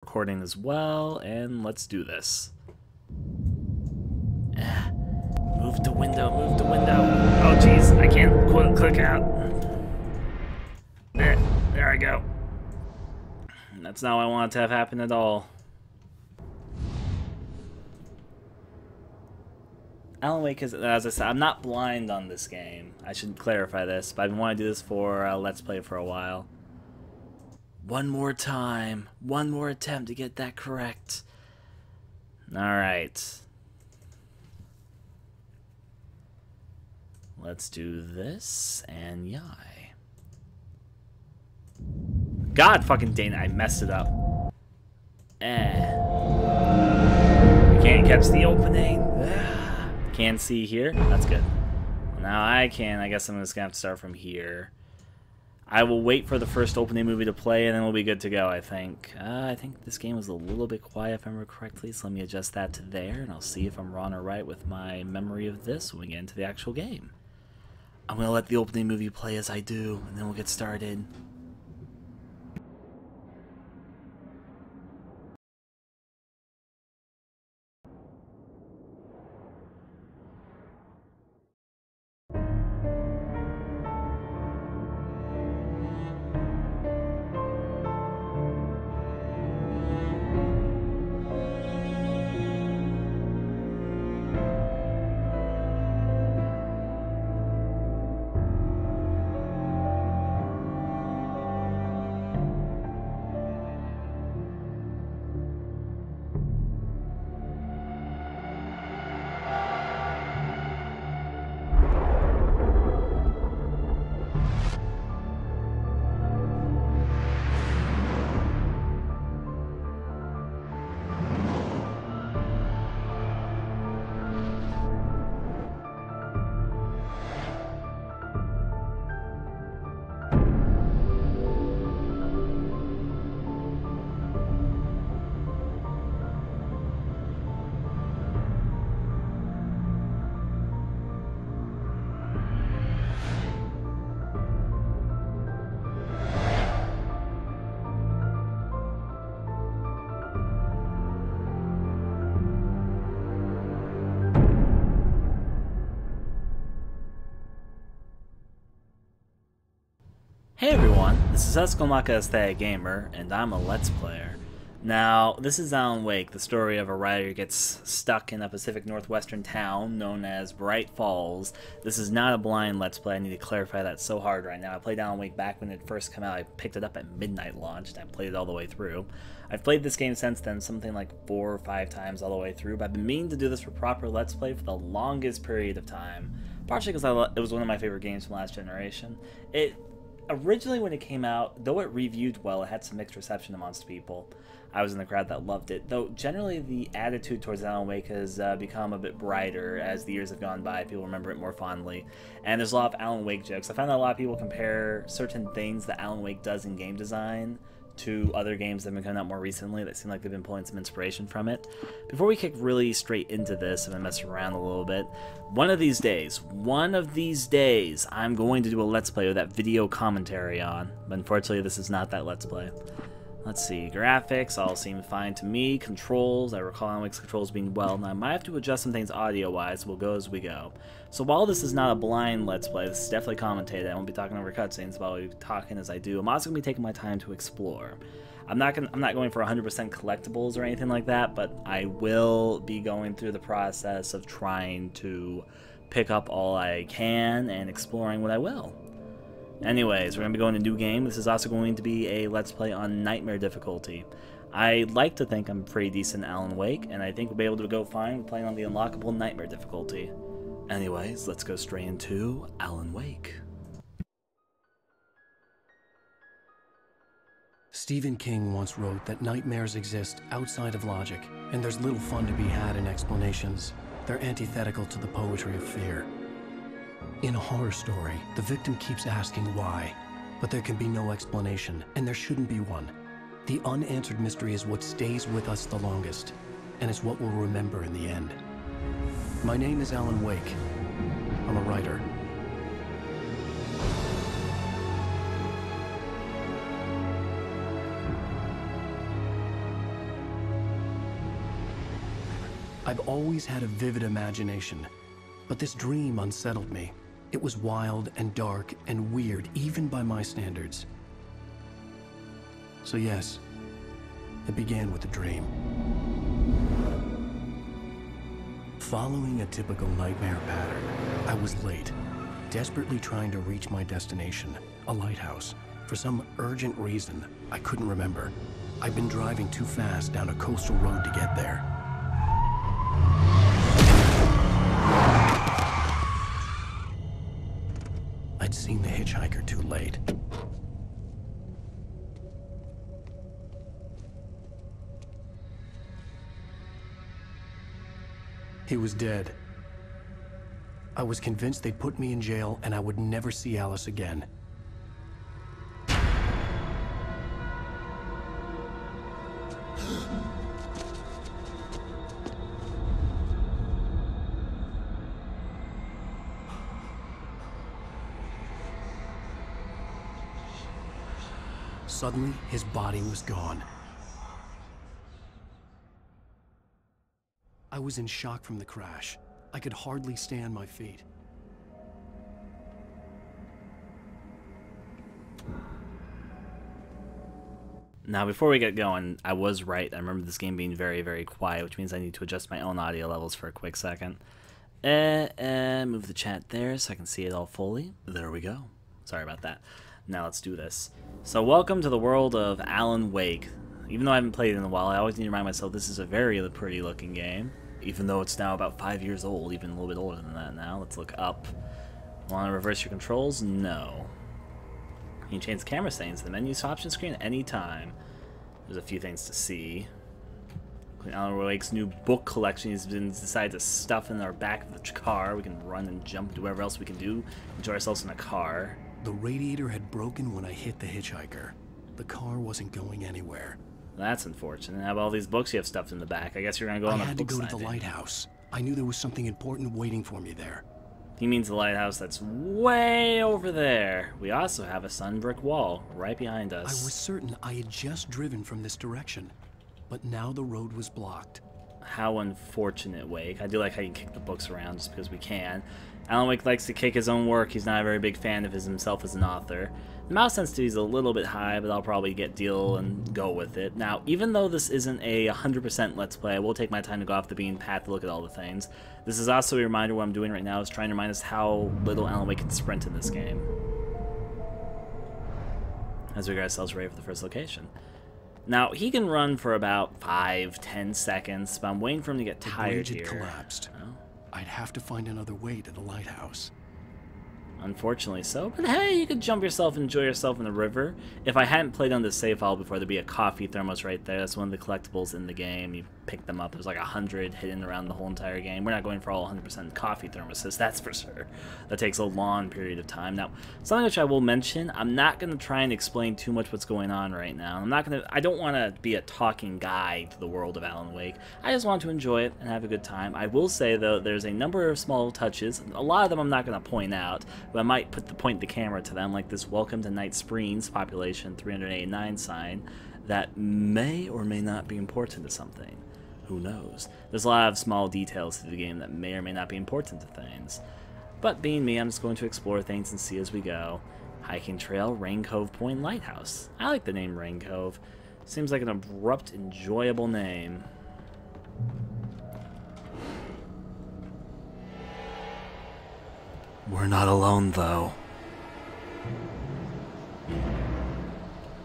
recording as well, and let's do this. Move the window, move the window. Oh jeez, I can't click out. There I go. That's not what I wanted to have happen at all. Alan Wake is, as I said, I'm not blind on this game. I should clarify this, but I've been wanting to do this for Let's Play for a while. One more time. One more attempt to get that correct. Alright. Let's do this, and yai. God fucking dang it, I messed it up. You can't catch the opening. Can't see here. That's good. Now I can. I guess I'm just gonna have to start from here. I will wait for the first opening movie to play, and then we'll be good to go, I think. I think this game was a little bit quiet, if I remember correctly, so let me adjust that to there, and I'll see if I'm wrong or right with my memory of this when we get into the actual game. I'm gonna let the opening movie play as I do, and then we'll get started. Hey everyone, this is AestheticGamer, and I'm a Let's Player. Now, this is Alan Wake, the story of a writer who gets stuck in a Pacific Northwestern town known as Bright Falls. This is not a blind Let's Play, I need to clarify that so hard right now. I played Alan Wake back when it first came out. I picked it up at midnight launch, and I played it all the way through. I've played this game since then, something like 4 or 5 times all the way through, but I've been meaning to do this for proper Let's Play for the longest period of time. Partially because it was one of my favorite games from last generation. Originally, when it came out, though it reviewed well, it had some mixed reception amongst people. I was in the crowd that loved it, though generally the attitude towards Alan Wake has become a bit brighter as the years have gone by. People remember it more fondly, and there's a lot of Alan Wake jokes. I found that a lot of people compare certain things that Alan Wake does in game design to other games that have been coming out more recently that seem like they've been pulling some inspiration from it. Before we kick really straight into this and I mess around a little bit, one of these days, I'm going to do a Let's Play with that video commentary on, but unfortunately this is not that Let's Play. Let's see, graphics all seem fine to me. Controls, I recall Alan Wake's controls being well. Now I might have to adjust some things audio-wise, we'll go as we go. So while this is not a blind Let's Play, this is definitely commentated. I won't be talking over cutscenes, but I'll be talking as I do. I'm also going to be taking my time to explore. I'm not going for 100% collectibles or anything like that, but I will be going through the process of trying to pick up all I can and exploring what I will. Anyways, we're going to be going to a new game. This is also going to be a Let's Play on Nightmare difficulty. I like to think I'm pretty decent at Alan Wake, and I think we'll be able to go fine with playing on the unlockable Nightmare difficulty. Anyways, let's go straight into Alan Wake. Stephen King once wrote that nightmares exist outside of logic, and there's little fun to be had in explanations. They're antithetical to the poetry of fear. In a horror story, the victim keeps asking why, but there can be no explanation, and there shouldn't be one. The unanswered mystery is what stays with us the longest, and it's what we'll remember in the end. My name is Alan Wake. I'm a writer. I've always had a vivid imagination, but this dream unsettled me. It was wild and dark and weird, even by my standards. So yes, it began with a dream. Following a typical nightmare pattern, I was late, desperately trying to reach my destination, a lighthouse. For some urgent reason, I couldn't remember. I'd been driving too fast down a coastal road to get there. I'd seen the hitchhiker too late. He was dead. I was convinced they'd put me in jail and I would never see Alice again. Suddenly, his body was gone. I was in shock from the crash. I could hardly stay on my feet. Now, before we get going, I was right. I remember this game being very, very quiet, which means I need to adjust my own audio levels for a quick second. Move the chat there so I can see it all fully. There we go. Sorry about that. Now let's do this. So welcome to the world of Alan Wake. Even though I haven't played it in a while, I always need to remind myself this is a very pretty looking game. Even though it's now about 5 years old, even a little bit older than that now. Let's look up. Want to reverse your controls? No. You can change the camera settings to the menu's option screen at any time. There's a few things to see. Alan Wake's new book collection has been decided to stuff in our back of the car. We can run and jump, do whatever else we can do. Enjoy ourselves in a car. The radiator had broken when I hit the hitchhiker. The car wasn't going anywhere. That's unfortunate. Have all these books you have stuffed in the back. I guess you're gonna go on a book I had to go to the lighthouse. I knew there was something important waiting for me there. He means the lighthouse that's way over there. We also have a sun brick wall right behind us. I was certain I had just driven from this direction, but now the road was blocked. How unfortunate, Wake. I do like how you kick the books around just because we can. Alan Wake likes to kick his own work. He's not a very big fan of himself as an author. The mouse sensitivity is a little bit high, but I'll probably get deal and go with it. Now, even though this isn't a 100% Let's Play, I will take my time to go off the beaten path to look at all the things. This is also a reminder what I'm doing right now is trying to remind us how little Alan Wake can sprint in this game. As we get ourselves ready for the first location. Now, he can run for about 5-10 seconds, but I'm waiting for him to get tired here. The bridge had collapsed. Oh. I'd have to find another way to the lighthouse. Unfortunately so, but hey, you could jump yourself and enjoy yourself in the river. If I hadn't played on this save file before, there'd be a coffee thermos right there. That's one of the collectibles in the game. You pick them up. There's like 100 hidden around the whole entire game. We're not going for all 100% coffee thermoses, that's for sure. That takes a long period of time. Now, something which I will mention, I'm not going to try and explain too much what's going on right now. I don't want to be a talking guide to the world of Alan Wake. I just want to enjoy it and have a good time. I will say, though, there's a number of small touches. A lot of them I'm not going to point out, but I might point the camera to them, like this Welcome to Night Springs population 389 sign that may or may not be important to something. Who knows? There's a lot of small details to the game that may or may not be important to things. But being me, I'm just going to explore things and see as we go. Hiking trail, Rain Cove Point Lighthouse. I like the name Rain Cove. Seems like an abrupt, enjoyable name. We're not alone, though.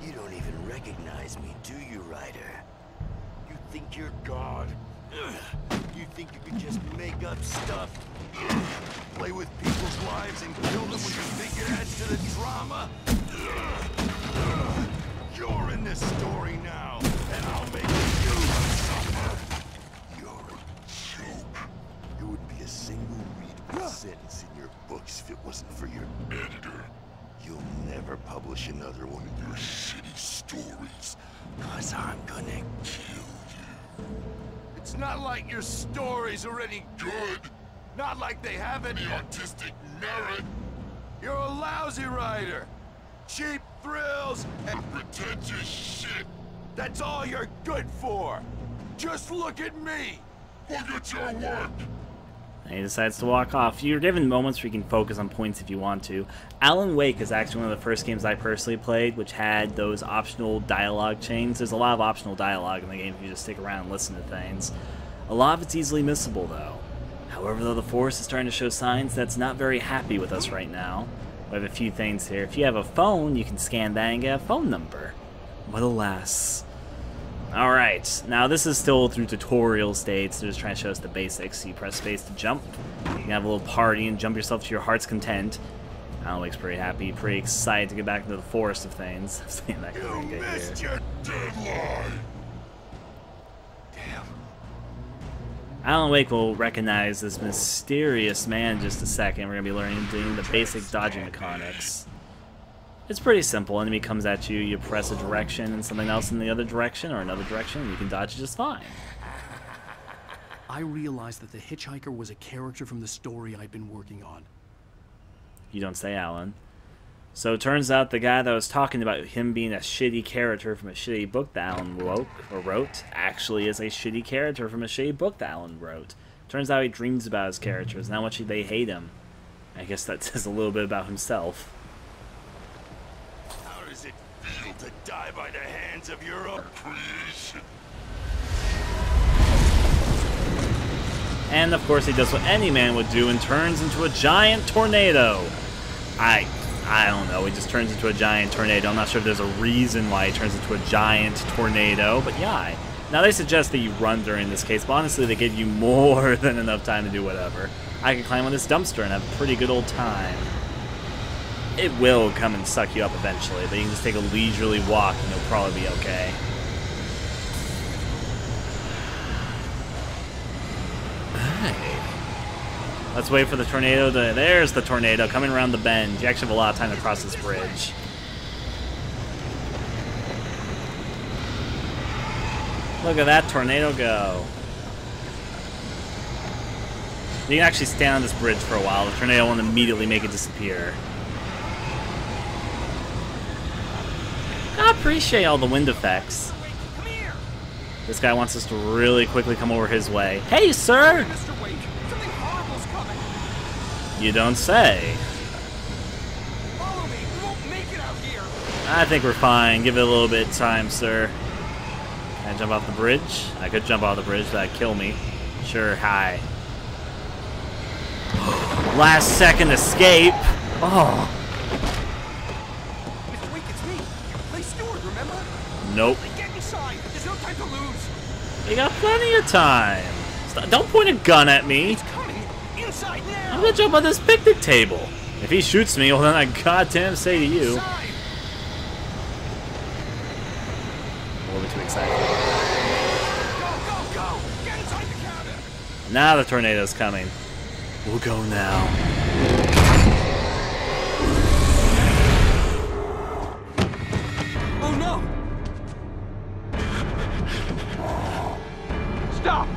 You don't even recognize me, do you, Ryder? You think you're God? You think you can just make up stuff? Play with people's lives and kill them when you think it adds to the drama? You're in this story now, and I'll make you suffer. You're a joke. There would be a single readable sentence in your books if it wasn't for your editor. You'll never publish another one of your shitty stories, 'cause I'm gonna kill you. It's not like your stories are any good. Not like they have any artistic merit. You're a lousy writer. Cheap thrills and pretentious shit. That's all you're good for. Just look at me. Look at your work! And he decides to walk off. You're given moments where you can focus on points if you want to. Alan Wake is actually one of the first games I personally played which had those optional dialogue chains. There's a lot of optional dialogue in the game if you just stick around and listen to things. A lot of it's easily missable though. However, though, the Force is starting to show signs that's not very happy with us right now. We have a few things here. If you have a phone, you can scan that and get a phone number. But alas. Alright, now this is still through tutorial states. They're just trying to show us the basics. You press space to jump. You can have a little party and jump yourself to your heart's content. Alan Wake's pretty happy, pretty excited to get back into the forest of things. I'm saying that You missed your deadline! Damn. Alan Wake will recognize this mysterious man in just a second. We're going to be learning doing the basic dodging mechanics. It's pretty simple. Enemy comes at you, you press a direction and something else in the other direction or another direction, and you can dodge just fine. I realized that the hitchhiker was a character from the story I'd been working on. You don't say, Alan. So it turns out the guy that was talking about him being a shitty character from a shitty book that Alan wrote actually is a shitty character from a shitty book that Alan wrote. Turns out he dreams about his characters and how much they hate him. I guess that says a little bit about himself. How does it feel to die by the hands of your own creation? And of course he does what any man would do and turns into a giant tornado. I don't know, he just turns into a giant tornado. I'm not sure if there's a reason why he turns into a giant tornado, but yeah. Now they suggest that you run during this case, but honestly they give you more than enough time to do whatever. I could climb on this dumpster and have a pretty good old time. It will come and suck you up eventually, but you can just take a leisurely walk and you'll probably be okay. Let's wait for the tornado to... There's the tornado coming around the bend. You actually have a lot of time to cross this bridge. Look at that tornado go. You can actually stand on this bridge for a while. The tornado won't immediately make it disappear. I appreciate all the wind effects. This guy wants us to really quickly come over his way. Hey, sir! Mr. Wake, something horrible's coming. You don't say. Follow me. We won't make it out here. I think we're fine. Give it a little bit of time, sir. Can I jump off the bridge? I could jump off the bridge, but that'd kill me. Sure, hi. Last second escape. Oh. Mr. Wake, it's me. You play steward, remember? Nope. Get inside. There's no time to lose. We got plenty of time. Don't point a gun at me. It's coming. Inside now. I'm gonna jump on this picnic table. If he shoots me, well then I goddamn say to you. Inside. A little bit too excited. Go. Get inside the cabin. Now the tornado's coming. We'll go now. Oh no. Stop.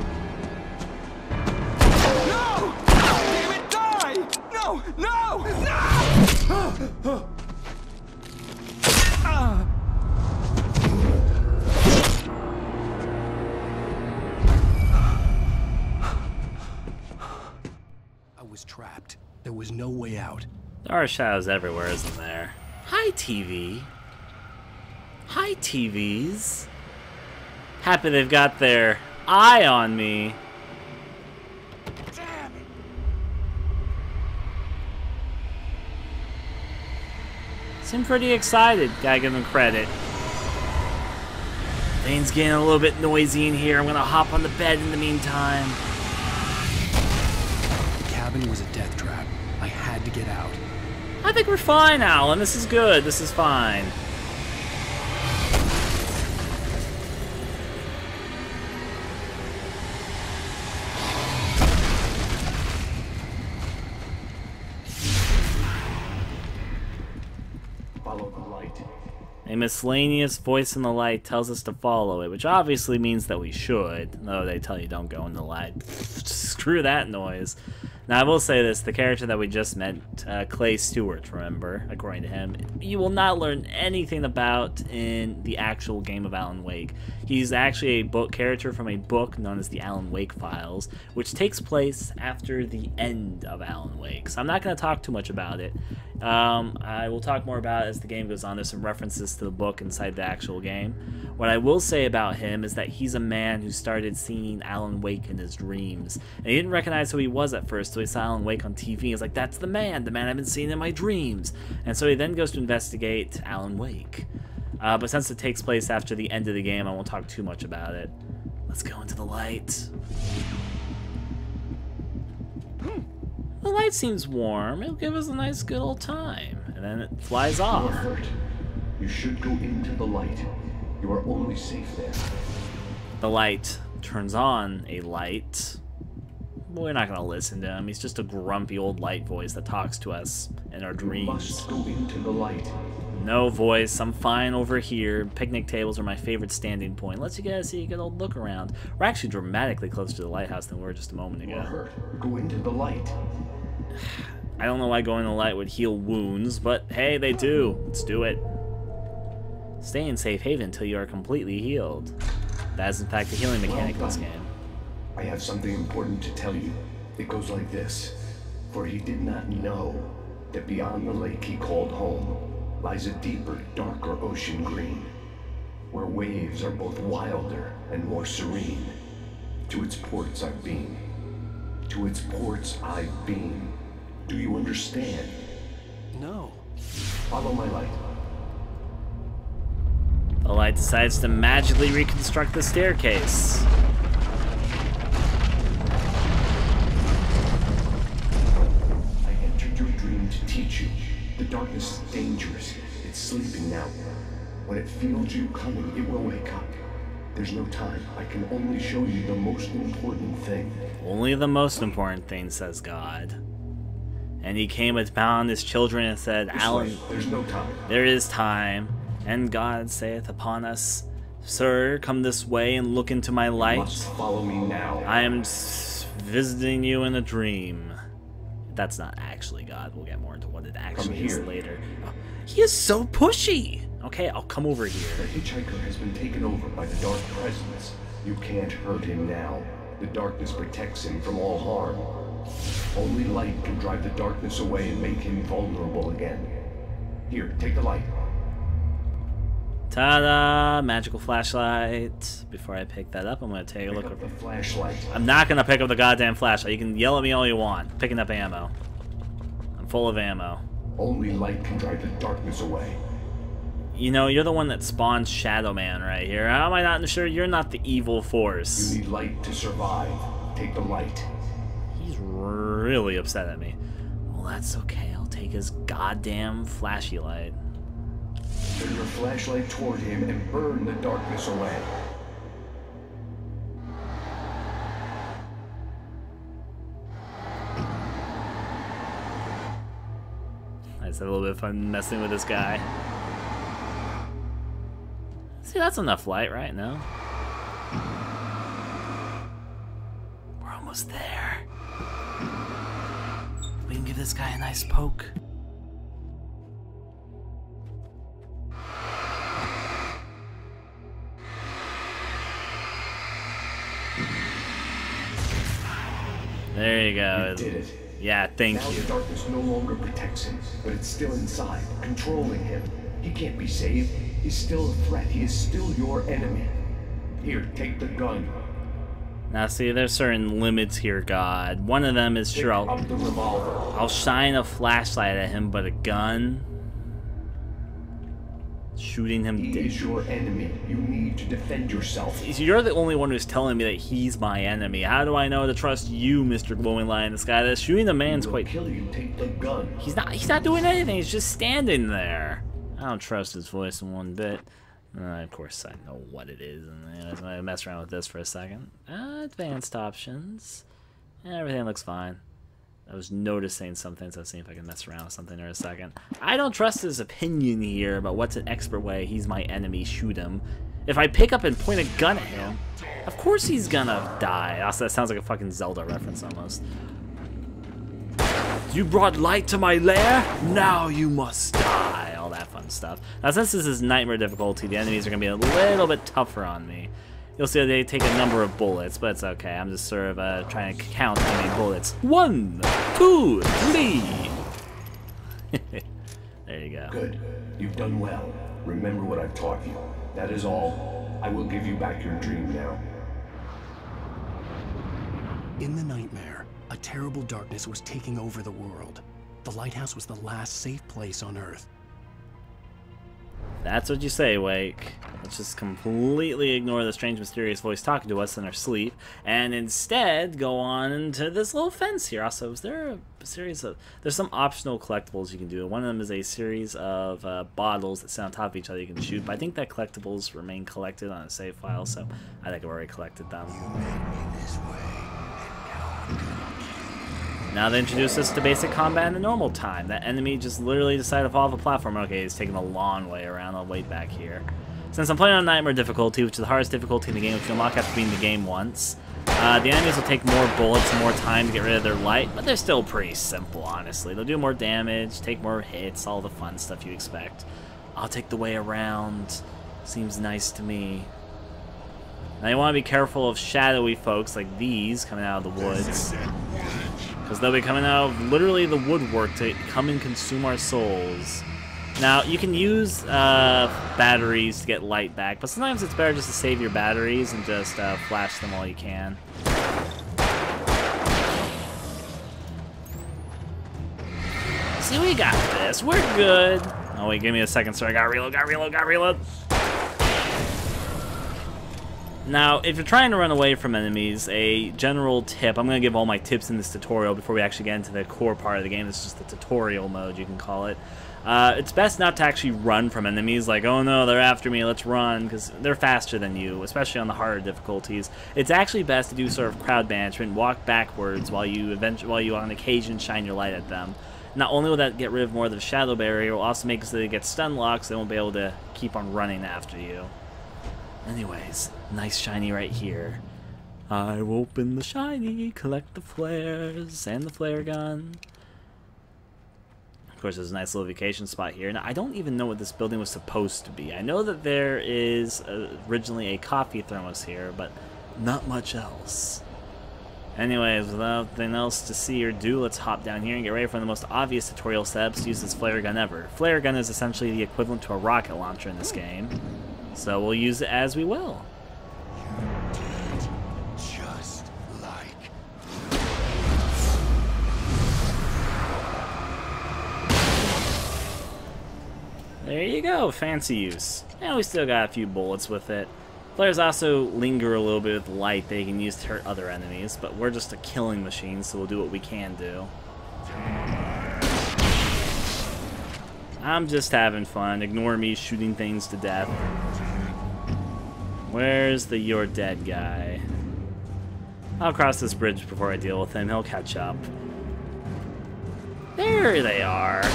No! Damn it, die! No! I was trapped. There was no way out. There are shadows everywhere, isn't there? Hi, TV. Hi, TVs. Happy they've got their eye on me. Damn it! Seem pretty excited. Gotta give them credit. Things getting a little bit noisy in here. I'm gonna hop on the bed in the meantime. The cabin was a death trap. I had to get out. I think we're fine, Alan. This is good. This is fine. Follow the light. A miscellaneous voice in the light tells us to follow it, which obviously means that we should. Though they tell you don't go in the light. Screw that noise. Now, I will say this. The character that we just met, Clay Stewart, remember, according to him, you will not learn anything about in the actual game of Alan Wake. He's actually a book character from a book known as the Alan Wake Files, which takes place after the end of Alan Wake. So I'm not going to talk too much about it. I will talk more about it as the game goes on. There's some references to the book inside the actual game. What I will say about him is that he's a man who started seeing Alan Wake in his dreams. And he didn't recognize who he was at first, so he saw Alan Wake on TV. He's like, that's the man I've been seeing in my dreams. And so he then goes to investigate Alan Wake. But since it takes place after the end of the game, I won't talk too much about it. Let's go into the light. The light seems warm. It'll give us a nice good old time. And then it flies off. You are hurt. You should go into the light. You are only safe there. The light turns on a light. We're not gonna listen to him. He's just a grumpy old light voice that talks to us in our dreams. You must go into the light. No voice. I'm fine over here. Picnic tables are my favorite standing point. Lets you guys see a good old look around. We're actually dramatically closer to the lighthouse than we were just a moment ago. You are hurt. Go into the light. I don't know why going to the light would heal wounds, but hey, they do. Let's do it. Stay in safe haven until you are completely healed. That is in fact the healing mechanic in this game. I have something important to tell you. It goes like this. For he did not know that beyond the lake he called home lies a deeper, darker ocean green, where waves are both wilder and more serene. To its ports I've been. To its ports I've been. Do you understand? No. Follow my light. The light decides to magically reconstruct the staircase. I entered your dream to teach you. The darkness is dangerous. It's sleeping now. When it feels you coming, it will wake up. There's no time. I can only show you the most important thing. Only the most important thing, says God. And he came upon his children and said, Alan, there's no time. There is time. And God saith upon us, Sir, come this way and look into my light. You must follow me now. I am visiting you in a dream. That's not actually God. We'll get more into what it actually is later. Oh, he is so pushy. Okay, I'll come over here. The hitchhiker has been taken over by the dark presence. You can't hurt him now. The darkness protects him from all harm. Only light can drive the darkness away and make him vulnerable again. Here, take the light. Ta-da! Magical flashlight. Before I pick that up, I'm going to take a look at the flashlight. I'm not going to pick up the goddamn flashlight. You can yell at me all you want. Picking up ammo. I'm full of ammo. Only light can drive the darkness away. You know, you're the one that spawned Shadow Man right here. How am I not sure you're not the evil force? You need light to survive. Take the light. He's really upset at me. Well, that's okay. I'll take his goddamn flashy light. Turn your flashlight toward him and burn the darkness away. I just had a little bit of fun messing with this guy. See, that's enough light, right? No? We're almost there. We can give this guy a nice poke. There you go. You did it. Yeah, thank you. Now the darkness no longer protects him, but it's still inside, controlling him. He can't be saved. He's still a threat. He is still your enemy. Here, take the gun. Now see, there's certain limits here, God. One of them is sure I'll shine a flashlight at him, but a gun? Shooting him dead. He is your enemy. You need to defend yourself. You're the only one who's telling me that he's my enemy. How do I know to trust you, Mr. Glowing Light in the Sky? That shooting the man's quite... kill you. Take the gun. He's not doing anything. He's just standing there. I don't trust his voice in one bit. Of course, I know what it is. And anyways, I'm gonna mess around with this for a second. Advanced options. Everything looks fine. I was noticing something, so I'll see if I can mess around with something in a second. I don't trust his opinion here about what's an expert way. He's my enemy. Shoot him. If I pick up and point a gun at him, of course he's gonna die. Also, that sounds like a fucking Zelda reference almost. You brought light to my lair? Now you must die. All that fun and stuff. Now, since this is Nightmare difficulty, the enemies are going to be a little bit tougher on me. You'll see they take a number of bullets, but it's okay. I'm just sort of trying to count how many bullets. 1, 2, 3. There you go. Good. You've done well. Remember what I've taught you. That is all. I will give you back your dream now. In the nightmare, a terrible darkness was taking over the world. The lighthouse was the last safe place on Earth. That's what you say, Wake. Let's just completely ignore the strange, mysterious voice talking to us in our sleep, and instead go on to this little fence here. Also, is there a series of... There's some optional collectibles you can do. One of them is a series of bottles that sit on top of each other you can shoot, but I think that collectibles remain collected on a save file, so I think I've already collected them. Now they introduce us to basic combat in the normal time. That enemy just literally decided to fall off a platform. Okay, he's taking a long way around. I'll wait back here. Since I'm playing on Nightmare difficulty, which is the hardest difficulty in the game, which you unlock after beating the game once, the enemies will take more bullets and more time to get rid of their light, but they're still pretty simple, honestly. They'll do more damage, take more hits, all the fun stuff you expect. I'll take the way around. Seems nice to me. Now you want to be careful of shadowy folks like these coming out of the woods, because they'll be coming out of literally the woodwork to come and consume our souls. Now, you can use batteries to get light back, but sometimes it's better just to save your batteries and just flash them while you can. See, we got this. We're good. Oh, wait, give me a second, sir. I gotta reload. Now, if you're trying to run away from enemies, a general tip, I'm going to give all my tips in this tutorial before we actually get into the core part of the game. This is just the tutorial mode, you can call it. It's best not to actually run from enemies, like, oh no, they're after me, let's run, because they're faster than you, especially on the harder difficulties. It's actually best to do sort of crowd management, walk backwards while you on occasion shine your light at them. Not only will that get rid of more of the shadow barrier, it will also make it so they get stun locked, so they won't be able to keep on running after you. Anyways, nice shiny right here. I will open the shiny, collect the flares, and the flare gun. Of course, there's a nice little vacation spot here. Now, I don't even know what this building was supposed to be. I know that there is originally a coffee thermos here, but not much else. Anyways, without anything else to see or do, let's hop down here and get ready for the most obvious tutorial steps to use this flare gun ever. Flare gun is essentially the equivalent to a rocket launcher in this game, so we'll use it as we will. Just like... There you go, fancy use. And we still got a few bullets with it. Flares also linger a little bit with light they can use to hurt other enemies, but we're just a killing machine, so we'll do what we can do. I'm just having fun. Ignore me shooting things to death. Where's the you're dead guy? I'll cross this bridge before I deal with him. He'll catch up. There they are.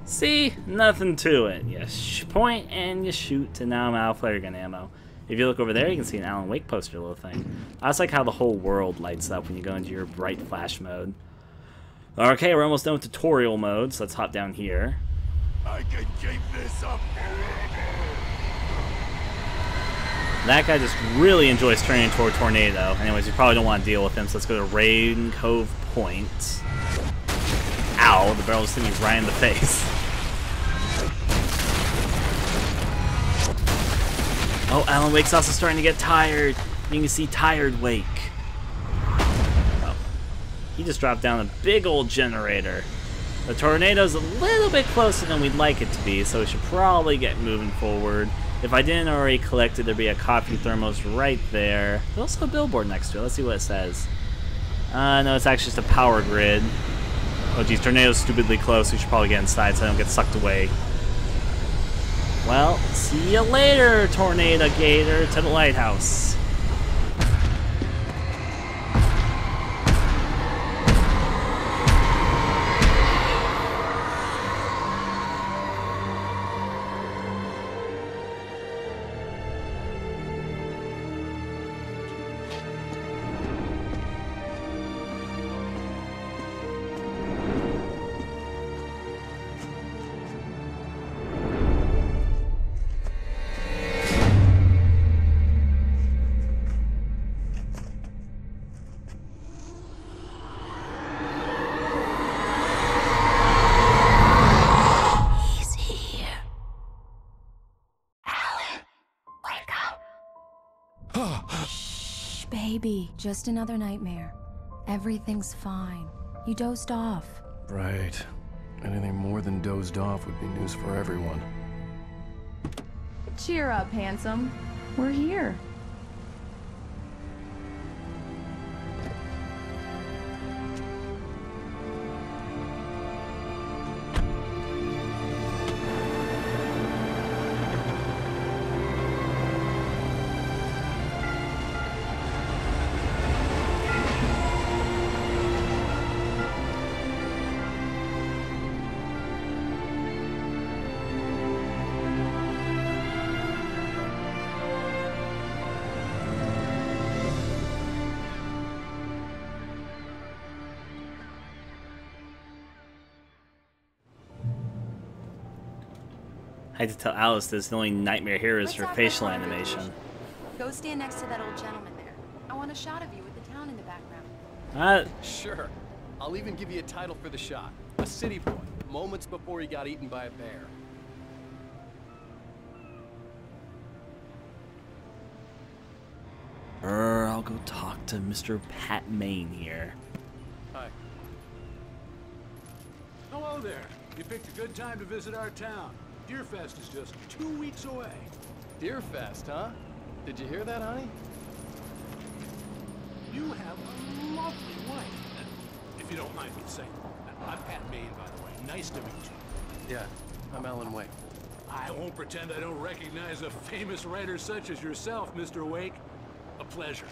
See? Nothing to it. You point and you shoot, and now I'm out of flare gun ammo. If you look over there, you can see an Alan Wake poster little thing. I just like how the whole world lights up when you go into your bright flash mode. Okay, we're almost done with tutorial mode, so let's hop down here. I can keep this up forever. That guy just really enjoys turning into a tornado. Anyways, you probably don't want to deal with him, so let's go to Rain Cove Point. Ow, the barrel just hit me right in the face. Oh, Alan Wake's also starting to get tired. You can see tired Wake. Oh, he just dropped down a big old generator. The tornado's a little bit closer than we'd like it to be, so we should probably get moving forward. If I didn't already collect it, there'd be a coffee thermos right there. There's also a billboard next to it. Let's see what it says. No, it's actually just a power grid. Oh geez, tornado's stupidly close. We should probably get inside so I don't get sucked away. Well, see you later, Tornado Gator, to the lighthouse. Shh, baby. Just another nightmare. Everything's fine. You dozed off. Right. Anything more than dozed off would be news for everyone. Cheer up, handsome. We're here. I had to tell Alice this, the only nightmare here is Let's her have facial that animation. conversation. Go stand next to that old gentleman there. I want a shot of you with the town in the background. Sure. I'll even give you a title for the shot. A city boy, moments before he got eaten by a bear. I'll go talk to Mr. Pat Maine here. Hi. Hello there. You picked a good time to visit our town. Deerfest is just 2 weeks away. Deerfest, huh? Did you hear that, honey? You have a lovely wife. If you don't mind me saying. I'm Pat Maine, by the way. Nice to meet you. Yeah, I'm Alan Wake. I won't pretend I don't recognize a famous writer such as yourself, Mr. Wake. A pleasure.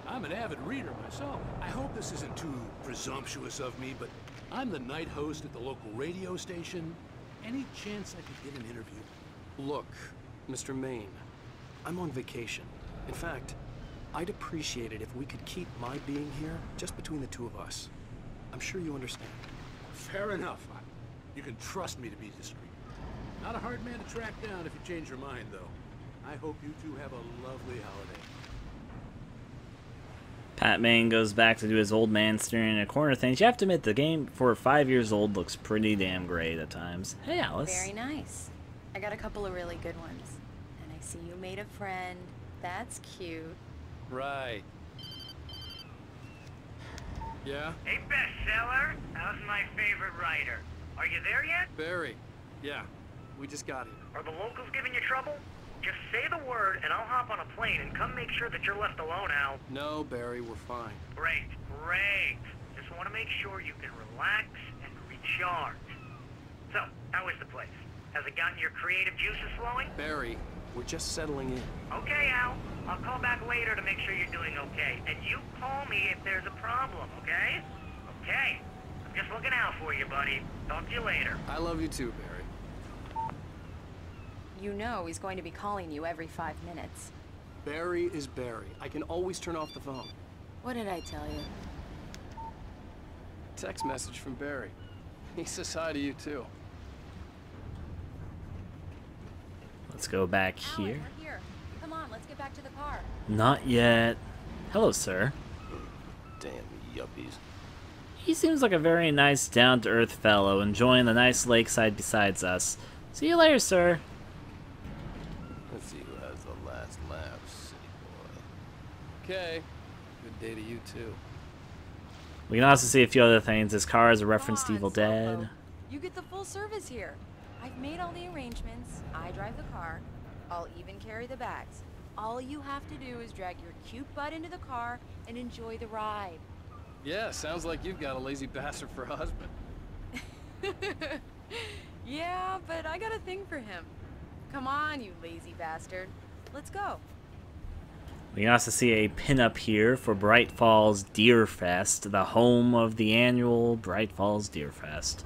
I'm an avid reader myself. I hope this isn't too presumptuous of me, but I'm the night host at the local radio station. Any chance I could get an interview? Look, Mr. Maine, I'm on vacation. In fact, I'd appreciate it if we could keep my being here just between the two of us. I'm sure you understand. Fair enough. You can trust me to be discreet. Not a hard man to track down if you change your mind, though. I hope you two have a lovely holiday. Pat Maine goes back to do his old man staring in a corner things. You have to admit, the game, for 5 years old, looks pretty damn great at times. Hey, Alice. Very nice. I got a couple of really good ones. And I see you made a friend. That's cute. Right. Yeah? Hey, bestseller, how's my favorite writer? Are you there yet? Barry. Yeah, we just got here. Are the locals giving you trouble? Just say the word and I'll hop on a plane and come make sure that you're left alone, Al. No, Barry, we're fine. Great, great. Just want to make sure you can relax and recharge. So, how is the place? Has it gotten your creative juices flowing? Barry, we're just settling in. Okay, Al. I'll call back later to make sure you're doing okay. And you call me if there's a problem, okay? Okay. I'm just looking out for you, buddy. Talk to you later. I love you too, Barry. You know he's going to be calling you every 5 minutes. Barry is Barry. I can always turn off the phone. What did I tell you? Text message from Barry. He says hi to you too. Let's go back Alan, here. we're here. Come on, let's get back to the car. Not yet. Hello, sir. Damn yuppies. He seems like a very nice, down-to-earth fellow, enjoying the nice lakeside besides us. See you later, sir. Let's see who has the last laugh, city boy. Okay. Good day to you too. We can also see a few other things. This car is a reference to Come on, Evil Slowpoke. Dead. You get the full service here. I've made all the arrangements. I drive the car. I'll even carry the bags. All you have to do is drag your cute butt into the car and enjoy the ride. Yeah, sounds like you've got a lazy bastard for a husband. Yeah, but I got a thing for him. Come on, you lazy bastard. Let's go. We can also see a pinup here for Bright Falls Deer Fest, the home of the annual Bright Falls Deer Fest.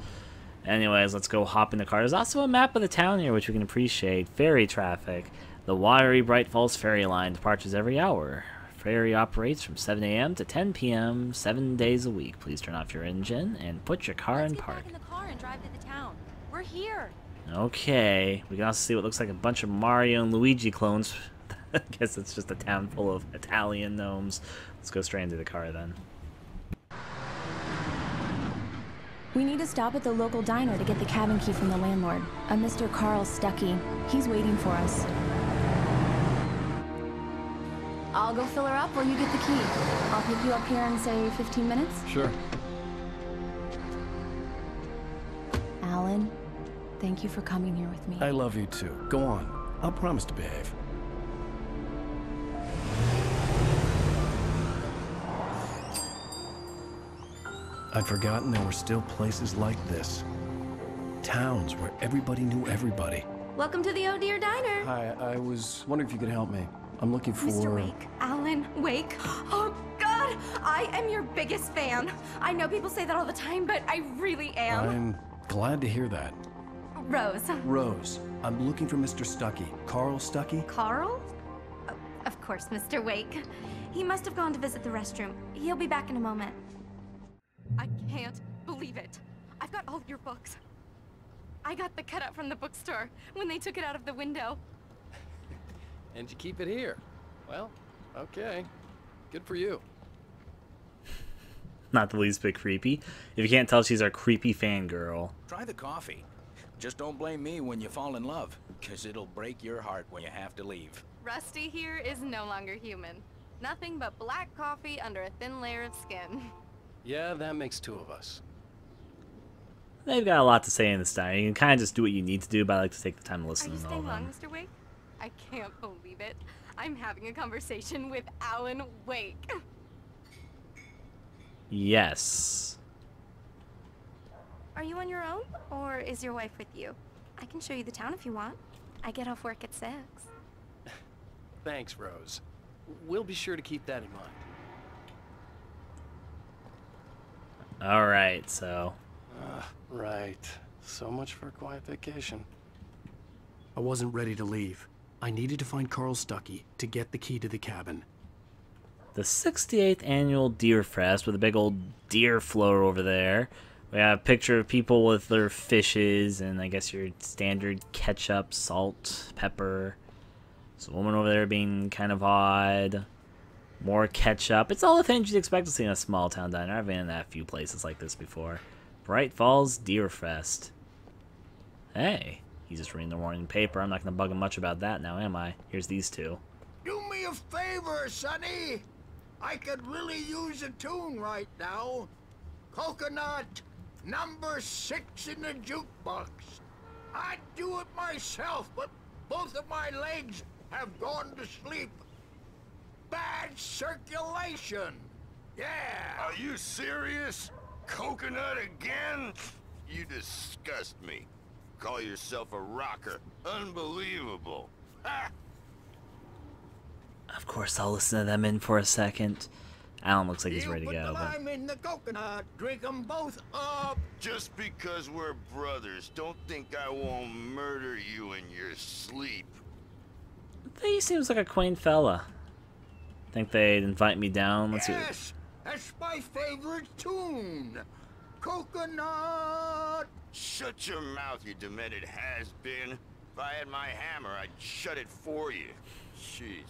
Anyways, let's go hop in the car. There's also a map of the town here, which we can appreciate. Ferry traffic. The watery Bright Falls ferry line departures every hour. Ferry operates from 7 a.m. to 10 p.m. 7 days a week. Please turn off your engine and put your car in park. Let's get back in the car and drive to the town. We're here. Okay. We can also see what looks like a bunch of Mario and Luigi clones. I guess it's just a town full of Italian gnomes. Let's go straight into the car then. We need to stop at the local diner to get the cabin key from the landlord, a Mr. Carl Stuckey. He's waiting for us. I'll go fill her up while you get the key. I'll pick you up here in, say, 15 minutes? Sure. Alan, thank you for coming here with me. I love you too. Go on. I'll promise to behave. I'd forgotten there were still places like this. Towns where everybody knew everybody. Welcome to the Oh Dear Diner. Hi, I was wondering if you could help me. I'm looking for... Mr. Wake. Alan Wake. Oh, God! I am your biggest fan. I know people say that all the time, but I really am. I'm glad to hear that. Rose. Rose, I'm looking for Mr. Stuckey. Carl Stuckey? Carl? Oh, of course, Mr. Wake. He must have gone to visit the restroom. He'll be back in a moment. I can't believe it. I've got all your books. I got the cutout from the bookstore when they took it out of the window. And you keep it here. Well, okay. Good for you. Not the least bit creepy. If you can't tell, she's our creepy fangirl. Try the coffee. Just don't blame me when you fall in love, because it'll break your heart when you have to leave. Rusty here is no longer human. Nothing but black coffee under a thin layer of skin. Yeah, that makes two of us. They've got a lot to say in this diner. You can kind of just do what you need to do, but I like to take the time to listen Are you to all staying of long, them. Mr. Wake? I can't believe it. I'm having a conversation with Alan Wake. Yes. Are you on your own, or is your wife with you? I can show you the town if you want. I get off work at 6. Thanks, Rose. We'll be sure to keep that in mind. Alright, so... Right. So much for a quiet vacation. I wasn't ready to leave. I needed to find Carl Stuckey to get the key to the cabin. The 68th annual Deer Fest with a big old deer float over there. We have a picture of people with their fishes and I guess your standard ketchup, salt, pepper. There's a woman over there being kind of odd. More ketchup. It's all the things you'd expect to see in a small town diner. I've been in a few places like this before. Bright Falls Deer Fest. Hey, he's just reading the morning paper. I'm not going to bug him much about that now, am I? Here's these two. Do me a favor, Sonny. I could really use a tune right now. Coconut, number 6 in the jukebox. I'd do it myself, but both of my legs have gone to sleep. Bad circulation. Yeah. Are you serious? Coconut again? You disgust me. Call yourself a rocker. Unbelievable. Ha! Of course, I'll listen to them in for a second. Alan looks like he's ready to go. I'm in the coconut. Drink them both up. Just because we're brothers, don't think I won't murder you in your sleep. He seems like a quaint fella. Think they'd invite me down? Let's see. Yes, that's my favorite tune. Coconut. Shut your mouth, you demented has-been. If I had my hammer, I'd shut it for you. Jeez.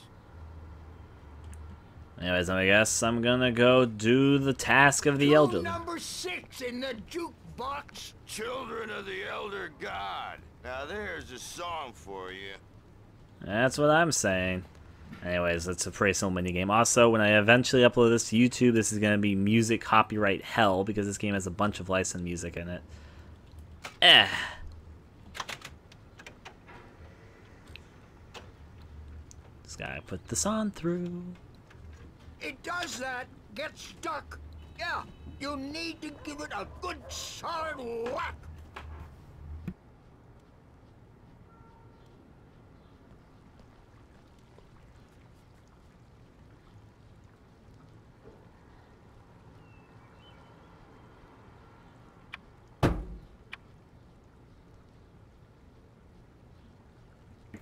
Anyways, I guess I'm gonna go do the task of the elderly. Number 6 in the jukebox. Children of the Elder God. Now there's a song for you. That's what I'm saying. Anyways, it's a pretty simple minigame. Also, when I eventually upload this to YouTube, this is going to be music copyright hell because this game has a bunch of licensed music in it. Just gotta put this on through. It does that. Get stuck. Yeah, you need to give it a good solid whack.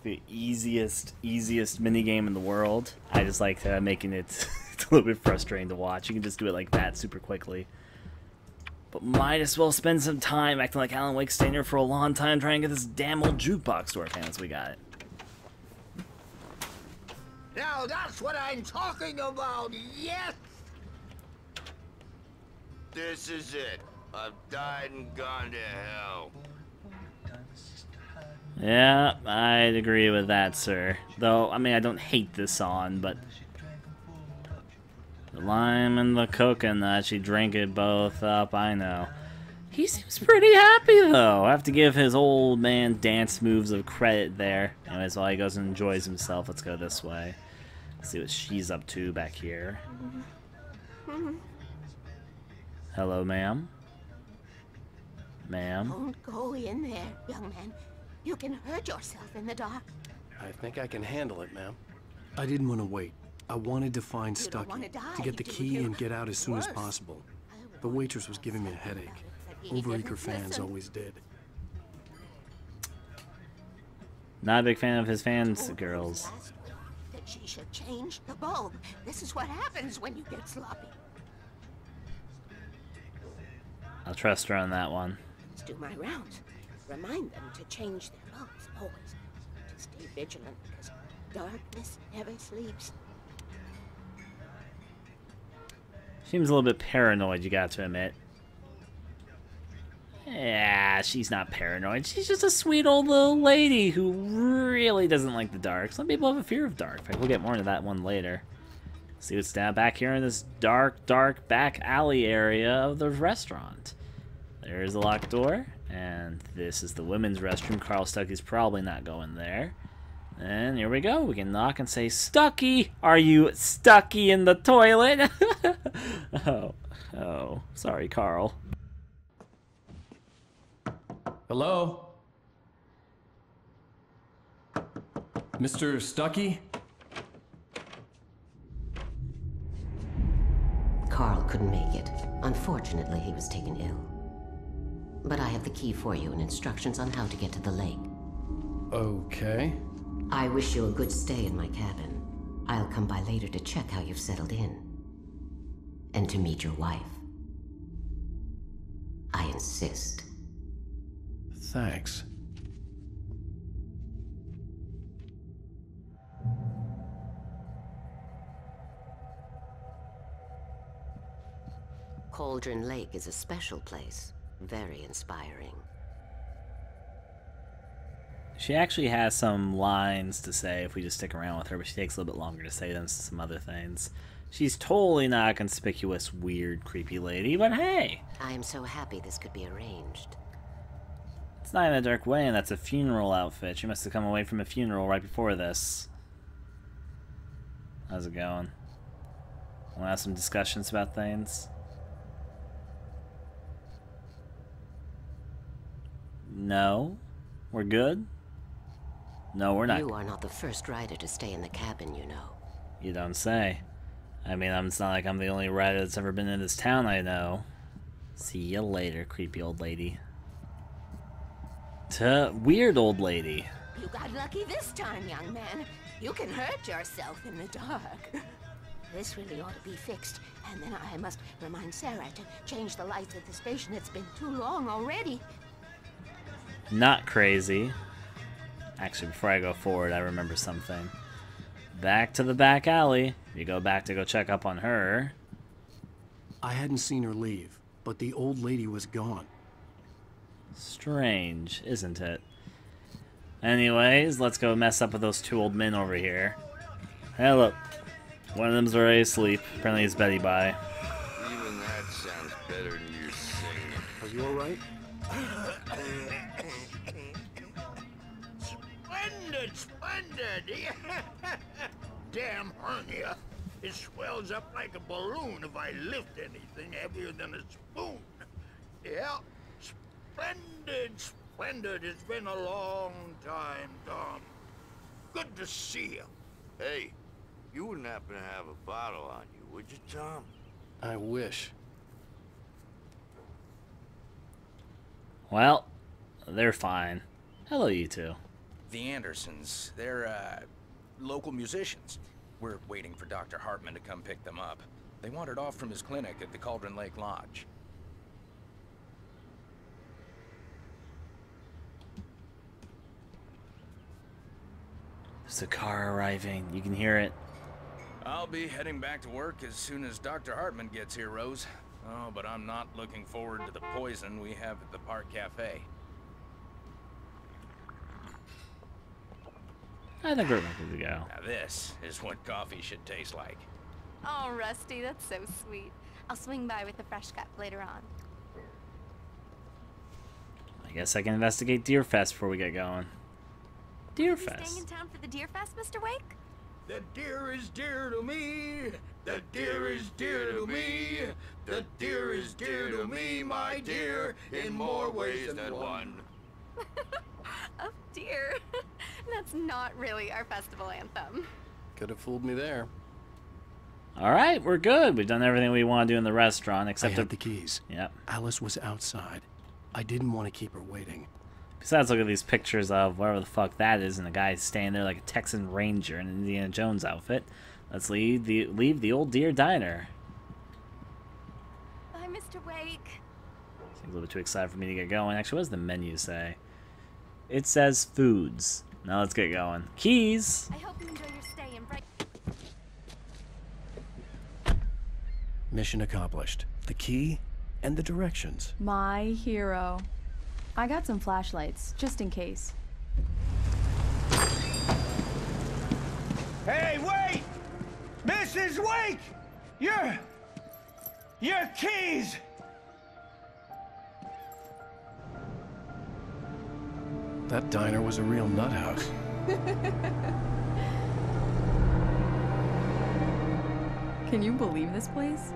The easiest minigame in the world. I just like making it it's a little bit frustrating to watch. You can just do it like that super quickly. But might as well spend some time acting like Alan Wake, staying here for a long time trying to get this damn old jukebox to work. Hands, we got it. Now that's what I'm talking about, yes! This is it. I've died and gone to hell. Yeah, I'd agree with that, sir. Though, I mean, I don't hate this song, but The lime and the coconut, she drank it both up, I know. He seems pretty happy, though. I have to give his old man dance moves of credit there. Anyways, while he goes and enjoys himself, let's go this way. See what she's up to back here. Hello, ma'am. Ma'am. Don't go in there, young man. You can hurt yourself in the dark. I think I can handle it, ma'am. I didn't want to wait. I wanted to find Stucky, to get the key and get out as soon as possible. The waitress was giving me a headache. Overeager fans always did. Not a big fan of his fans, girls. That she should change the bulb. This is what happens when you get sloppy. I'll trust her on that one. Let's do my rounds. Remind them to change their bulbs always. To stay vigilant because darkness never sleeps. Seems a little bit paranoid, you got to admit. Yeah, she's not paranoid. She's just a sweet old little lady who really doesn't like the dark. Some people have a fear of dark. In fact, we'll get more into that one later. See what's down back here in this dark, dark back alley area of the restaurant. There's a locked door, and this is the women's restroom. Carl Stucky's probably not going there. And here we go. We can knock and say, Stucky, are you Stucky in the toilet? Oh, sorry, Carl. Hello? Mr. Stucky? Carl couldn't make it. Unfortunately, he was taken ill. But I have the key for you and instructions on how to get to the lake. Okay. I wish you a good stay in my cabin. I'll come by later to check how you've settled in. And to meet your wife. I insist. Thanks. Cauldron Lake is a special place. Very inspiring. She actually has some lines to say if we just stick around with her, but she takes a little bit longer to say than some other things. She's totally not a conspicuous, weird, creepy lady, but hey! I am so happy this could be arranged. It's not in a dark way, and that's a funeral outfit. She must have come away from a funeral right before this. How's it going? Want to have some discussions about things? No? We're good? No, we're not. You are not the first rider to stay in the cabin, you know. You don't say. I mean, it's not like I'm the only rider that's ever been in this town I know. See you later, creepy old lady. Weird old lady. You got lucky this time, young man. You can hurt yourself in the dark. This really ought to be fixed. And then I must remind Sarah to change the lights at the station. It's been too long already. Not crazy. Actually, before I go forward, I remember something. Back to the back alley. You go back to go check up on her. I hadn't seen her leave, but the old lady was gone. Strange, isn't it? Anyways, let's go mess up with those two old men over here. Hey, look. One of them's already asleep. Apparently he's Betty by. Even that sounds better than your singing. Are you alright? Splendid, splendid! Damn hernia. It swells up like a balloon if I lift anything heavier than a spoon. Yeah, splendid, splendid. It's been a long time, Tom. Good to see you. Hey, you wouldn't happen to have a bottle on you, would you, Tom? I wish. Well, they're fine. Hello, you two. The Andersons, they're, local musicians. We're waiting for Dr. Hartman to come pick them up. They wandered off from his clinic at the Cauldron Lake Lodge. There's a car arriving. You can hear it. I'll be heading back to work as soon as Dr. Hartman gets here, Rose. Oh, but I'm not looking forward to the poison we have at the Park Cafe. I think we're ready to go. Now this is what coffee should taste like. Oh, Rusty, that's so sweet. I'll swing by with a fresh cut later on. I guess I can investigate Deer Fest before we get going. Deer Are you Fest. staying in town for the Deer Fest, Mr. Wake? The deer is dear to me. The deer is dear to me. The deer is dear to me, my dear, in more ways than one. Oh, dear. That's not really our festival anthem. Could have fooled me there. All right, we're good. We've done everything we want to do in the restaurant, except I had the keys. Yep. Alice was outside. I didn't want to keep her waiting. Besides, look at these pictures of whatever the fuck that is, and the guy's standing there like a Texan Ranger in an Indiana Jones outfit. Let's leave the old Deer Diner. Bye, Mr. Wake. Seems a little bit too excited for me to get going. Actually, what does the menu say? It says foods. Now let's get going. Keys! I hope you enjoy your stay in Bright. Mission accomplished. The key and the directions. My hero. I got some flashlights, just in case. Hey, wait! Mrs. Wake! Your keys! That diner was a real nut house. Can you believe this place?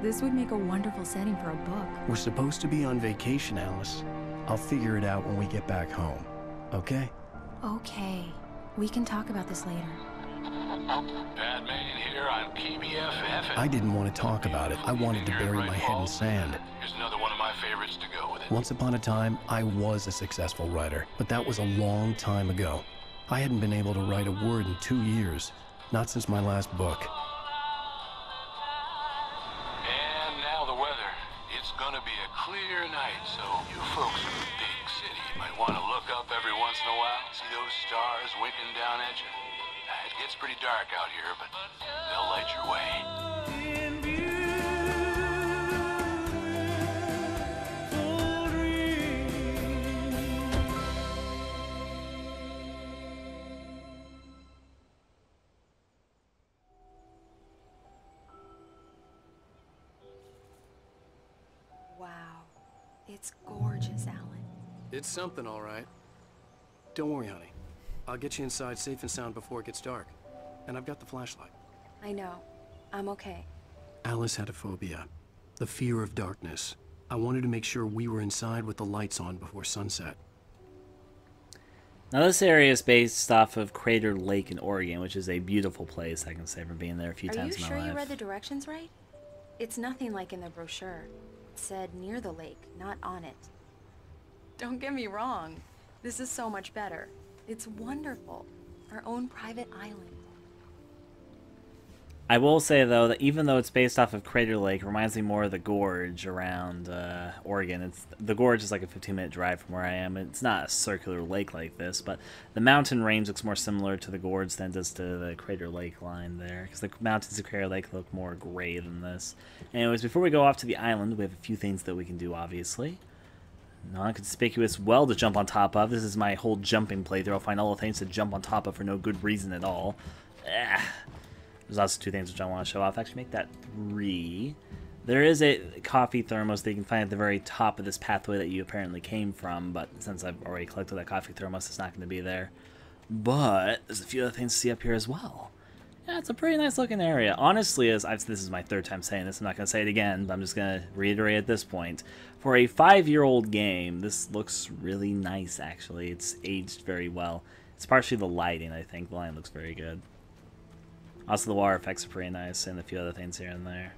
This would make a wonderful setting for a book. We're supposed to be on vacation, Alice. I'll figure it out when we get back home. Okay? Okay. We can talk about this later. Bad man here on KBFF. I didn't want to talk about it. I wanted to bury my head in sand. Here's another one of my favorites to go with it. Once upon a time, I was a successful writer, but that was a long time ago. I hadn't been able to write a word in 2 years. Not since my last book. And now the weather. It's gonna be a clear night, so you folks in the big city might want to look up every once in a while. See those stars winking down at you? It gets pretty dark out here, but they'll light your way. Wow. It's gorgeous, Alan. It's something, all right. Don't worry, honey. I'll get you inside safe and sound before it gets dark. And I've got the flashlight. I know. I'm okay. Alice had a phobia. The fear of darkness. I wanted to make sure we were inside with the lights on before sunset. Now this area is based off of Crater Lake in Oregon, which is a beautiful place, I can say, for being there a few times in my life. Are you sure you read the directions right? It's nothing like in the brochure. It said near the lake, not on it. Don't get me wrong. This is so much better. It's wonderful. Our own private island. I will say, though, that even though it's based off of Crater Lake, it reminds me more of the gorge around Oregon. The gorge is like a 15-minute drive from where I am. It's not a circular lake like this, but the mountain range looks more similar to the gorge than it does to the Crater Lake line there, because the mountains of Crater Lake look more gray than this. Anyways, before we go off to the island, we have a few things that we can do, obviously. Non-conspicuous well to jump on top of. This is my whole jumping playthrough. I'll find all the things to jump on top of for no good reason at all. There's also 2 things which I want to show off. Actually, make that 3. There is a coffee thermos that you can find at the very top of this pathway that you apparently came from, but since I've already collected that coffee thermos, it's not going to be there. But there's a few other things to see up here as well. Yeah, it's a pretty nice looking area. Honestly, this is my 3rd time saying this. I'm not going to say it again, but I'm just going to reiterate at this point. For a 5-year-old game, this looks really nice, actually. It's aged very well. It's partially the lighting, I think. The lighting looks very good. Also, the water effects are pretty nice, and a few other things here and there.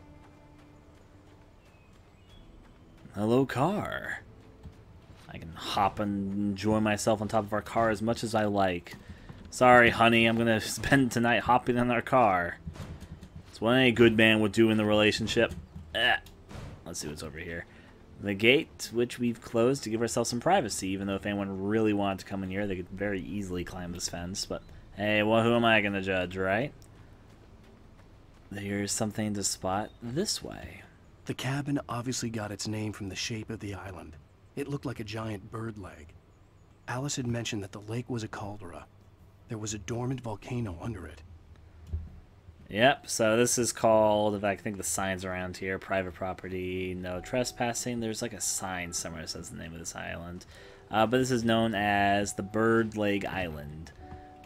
Hello, car. I can hop and enjoy myself on top of our car as much as I like. Sorry, honey, I'm gonna spend tonight hopping in our car. It's what any good man would do in the relationship. Let's see what's over here. The gate, which we've closed to give ourselves some privacy, even though if anyone really wanted to come in here, they could very easily climb this fence. But, hey, well, who am I gonna judge, right? There's something to spot this way. The cabin obviously got its name from the shape of the island. It looked like a giant bird leg. Alice had mentioned that the lake was a caldera. There was a dormant volcano under it. Yep, so this is called, if I think the signs around here, private property, no trespassing. There's like a sign somewhere that says the name of this island. But this is known as the Bird Leg Island.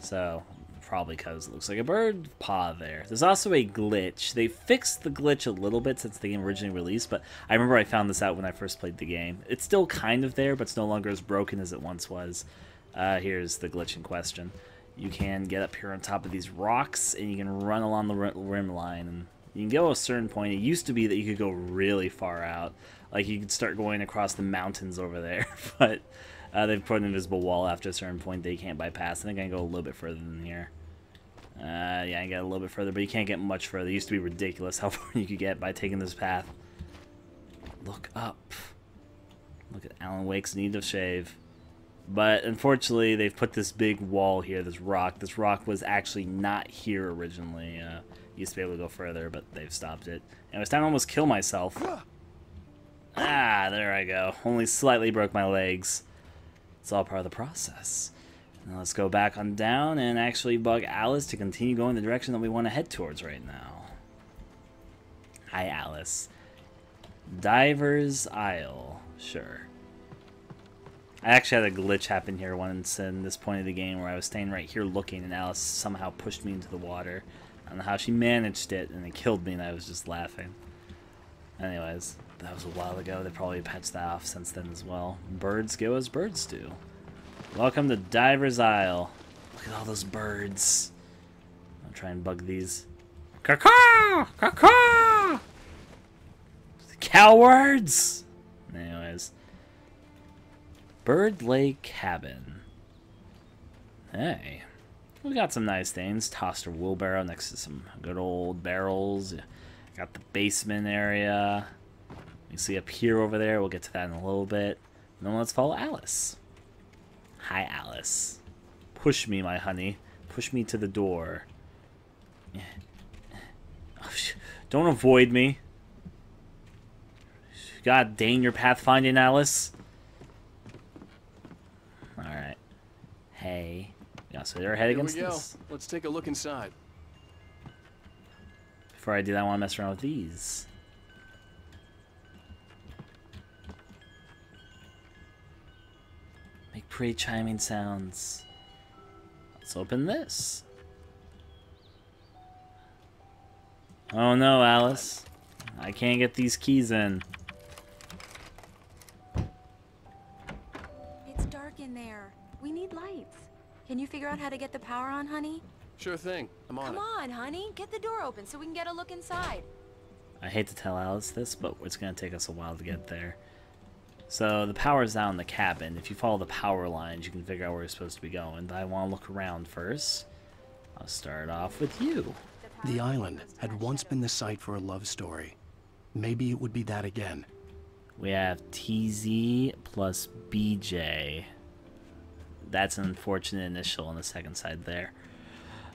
So, probably because it looks like a bird paw there. There's also a glitch. They fixed the glitch a little bit since the game originally released, but I remember I found this out when I first played the game. It's still kind of there, but it's no longer as broken as it once was. Here's the glitch in question. You can get up here on top of these rocks, and you can run along the rim line, and you can go to a certain point. It used to be that you could go really far out. Like, you could start going across the mountains over there, but they've put an invisible wall after a certain point that you can't bypass. I think I can go a little bit further than here. Yeah, I can get a little bit further, but you can't get much further. It used to be ridiculous how far you could get by taking this path. Look up. Look at Alan Wake's need to shave. But unfortunately, they've put this big wall here, this rock. This rock was actually not here originally. Used to be able to go further, but they've stopped it. And it was time to almost kill myself. Ah, there I go. Only slightly broke my legs. It's all part of the process. Now let's go back on down and actually bug Alice to continue going the direction that we want to head towards right now. Hi, Alice. Diver's Isle. Sure. I actually had a glitch happen here once in this point of the game where I was staying right here looking and Alice somehow pushed me into the water. I don't know how she managed it, and it killed me, and I was just laughing. Anyways, that was a while ago. They probably patched that off since then as well. Birds go as birds do. Welcome to Diver's Isle. Look at all those birds. I'll try and bug these. Caw-caw! Caw-caw! Cowards! Anyways. Bird Lake Cabin. Hey. We got some nice things. Tossed a wheelbarrow next to some good old barrels. Got the basement area. You see up here over there. We'll get to that in a little bit. And then let's follow Alice. Hi, Alice. Push me, my honey. Push me to the door. Don't avoid me. God dang your pathfinding, Alice. Alright. Hey. Yeah, so they're head against this. Let's take a look inside. Before I do that, I want to mess around with these. Make pretty chiming sounds. Let's open this. Oh no, Alice. I can't get these keys in. It's dark in there. We need lights. Can you figure out how to get the power on, honey? Sure thing. I'm on it. Come on, honey. Get the door open so we can get a look inside. I hate to tell Alice this, but it's going to take us a while to get there. So the power's down in the cabin. If you follow the power lines, you can figure out where you're supposed to be going. But I want to look around first. I'll start off with you. The island had once been the site for a love story. Maybe it would be that again. We have TZ plus BJ. That's an unfortunate initial on the second side there.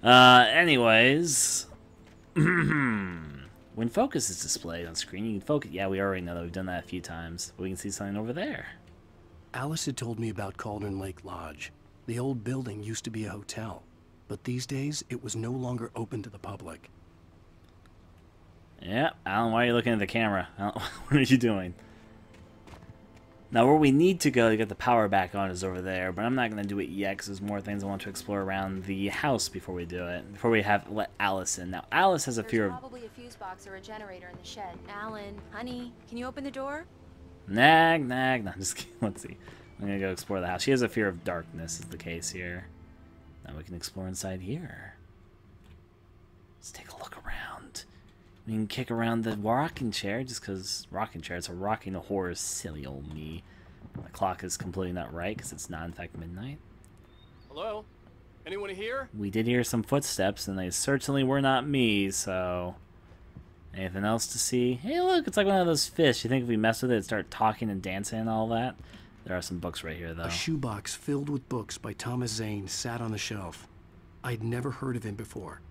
Anyways. When focus is displayed on screen, you can focus. Yeah, we already know that. We've done that a few times. But we can see something over there. Alice had told me about Cauldron Lake Lodge. The old building used to be a hotel, but these days it was no longer open to the public. Yeah, Alan, why are you looking at the camera? What are you doing? Now, where we need to go to get the power back on is over there, but I'm not going to do it yet because there's more things I want to explore around the house before we do it. Before we let Alice in. Now, Alice has a fear of... There's probably a fuse box or a generator in the shed. Alan, honey, can you open the door? Nag. No, I'm just kidding. Let's see. I'm going to go explore the house. She has a fear of darkness is the case here. Now we can explore inside here. Let's take a look around. We can kick around the rocking chair just because rocking chair, it's a rocking horse, silly old me. The clock is completely not right because it's not in fact midnight. Hello? Anyone here? We did hear some footsteps and they certainly were not me, so... Anything else to see? Hey look, it's like one of those fish. You think if we mess with it, it'd start talking and dancing and all that? There are some books right here though. A shoebox filled with books by Thomas Zane sat on the shelf. I'd never heard of him before.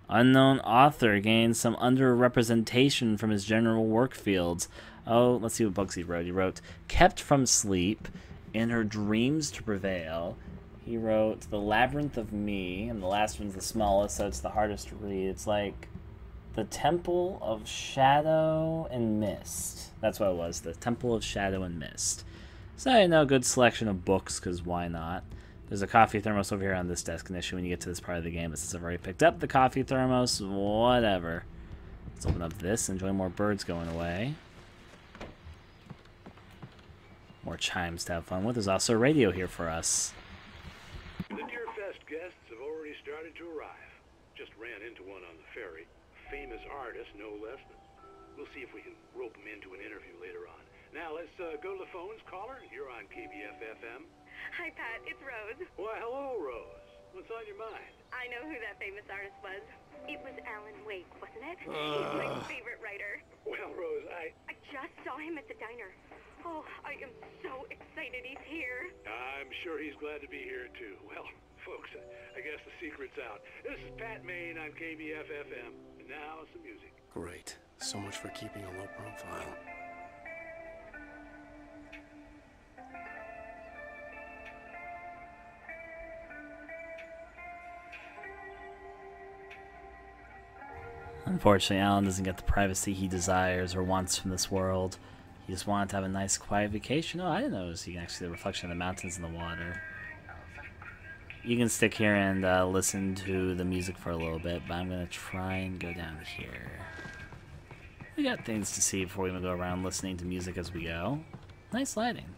Unknown author gained some underrepresentation from his general work fields. Oh, let's see what books he wrote. He wrote Kept from Sleep, In Her Dreams to Prevail. He wrote The Labyrinth of Me, and the last one's the smallest, so it's the hardest to read. It's like The Temple of Shadow and Mist. That's what it was. The Temple of Shadow and Mist. So, you know, a good selection of books, because why not? There's a coffee thermos over here on this desk, and issue when you get to this part of the game. It says I've already picked up the coffee thermos. Whatever. Let's open up this. Enjoy more birds going away. More chimes to have fun with. There's also a radio here for us. The Deer Fest guests have already started to arrive. Just ran into one on the ferry. Famous artist, no less. We'll see if we can rope him into an interview later on. Now let's go to the phones. Caller, you're on KBF-FM. Hi, Pat. It's Rose. Why, hello, Rose. What's on your mind? I know who that famous artist was. It was Alan Wake, wasn't it? He's my favorite writer. Well, Rose, I just saw him at the diner. Oh, I am so excited he's here. I'm sure he's glad to be here, too. Well, folks, I guess the secret's out. This is Pat Maine on KBF-FM. And now, some music. Great. So much for keeping a low profile. Unfortunately, Alan doesn't get the privacy he desires or wants from this world. He just wanted to have a nice, quiet vacation. Oh, I didn't notice you can actually see the reflection of the mountains in the water. You can stick here and listen to the music for a little bit, but I'm going to try and go down here. We got things to see before we go around listening to music as we go. Nice lighting.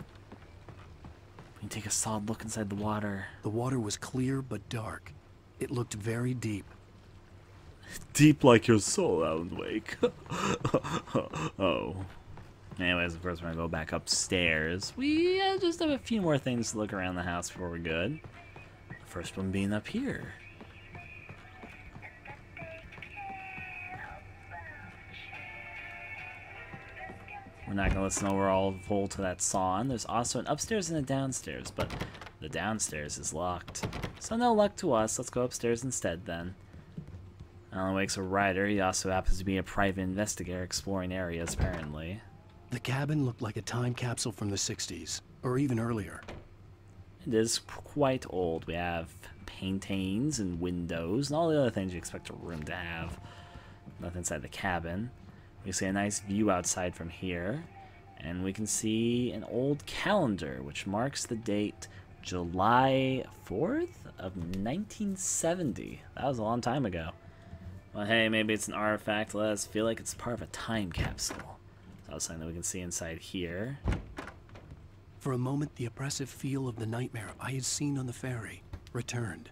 We can take a solid look inside the water. The water was clear but dark. It looked very deep. Deep like your soul, Alan Wake. Oh. Anyways, of course, we're going to go back upstairs. We just have a few more things to look around the house before we're good. The first one being up here. We're not going to listen overall full to that song. There's also an upstairs and a downstairs, but the downstairs is locked. So no luck to us. Let's go upstairs instead then. Alan Wake's a writer. He also happens to be a private investigator exploring areas, apparently. The cabin looked like a time capsule from the 60s, or even earlier. It is quite old. We have paintings and windows and all the other things you expect a room to have. Nothing inside the cabin. We see a nice view outside from here, and we can see an old calendar which marks the date July 4th of 1970. That was a long time ago. Well, hey, maybe it's an artifact. Let us feel like it's part of a time capsule. That was something that we can see inside here. For a moment, the oppressive feel of the nightmare I had seen on the ferry returned.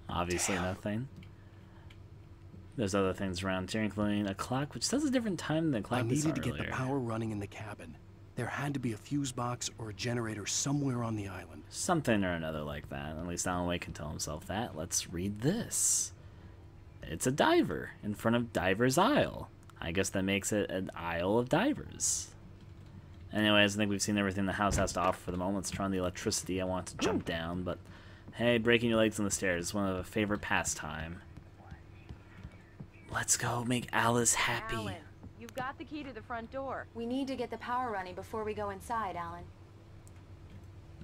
Obviously nothing. There's other things around here, including a clock, which says a different time than the clock we saw to earlier. Get the power running in the cabin. There had to be a fuse box or a generator somewhere on the island. Something or another like that. At least Alan Wake can tell himself that. Let's read this. It's a diver in front of Diver's Isle. I guess that makes it an Isle of Divers. Anyways, I think we've seen everything the house has to offer for the moment. Let's turn on the electricity. I want to jump down, but hey, breaking your legs on the stairs is one of a favorite pastime. Let's go make Alice happy. Alan, you've got the key to the front door. We need to get the power running before we go inside, Alan.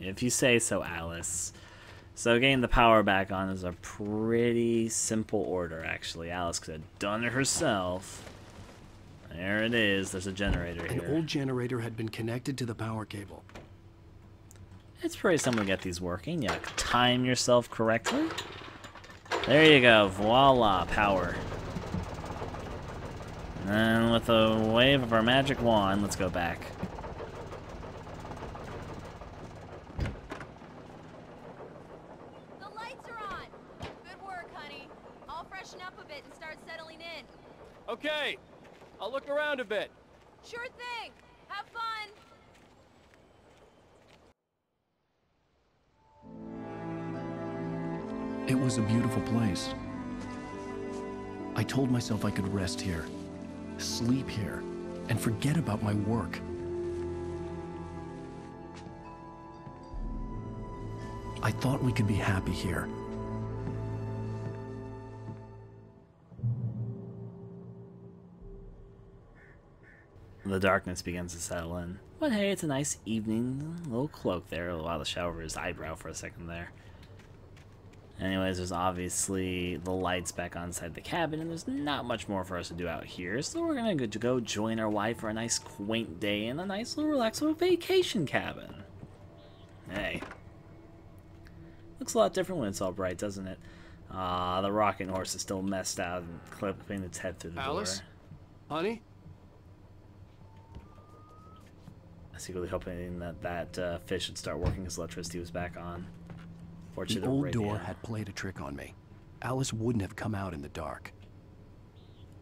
If you say so, Alice. So getting the power back on is a pretty simple order, actually. Alice could have done it herself. There it is. There's a generator here. An old generator had been connected to the power cable. It's pretty simple to get these working. You time yourself correctly. There you go. Voila, power. And with a wave of our magic wand, let's go back. The lights are on. Good work, honey. I'll freshen up a bit and start settling in. Okay. I'll look around a bit. Sure thing. Have fun. It was a beautiful place. I told myself I could rest here, sleep here, and forget about my work. I thought we could be happy here. The darkness begins to settle in. But hey, it's a nice evening. Little cloak there. Wow, the shower over his eyebrow for a second there. Anyways, there's obviously the lights back on inside the cabin, and there's not much more for us to do out here. So we're gonna go join our wife for a nice quaint day in a nice little relaxed little vacation cabin. Hey. Looks a lot different when it's all bright, doesn't it? The rocking horse is still messed out and clipping its head through the Alice? door. Honey? I was secretly hoping that fish would start working because electricity was back on. The old door had played a trick on me. Alice wouldn't have come out in the dark.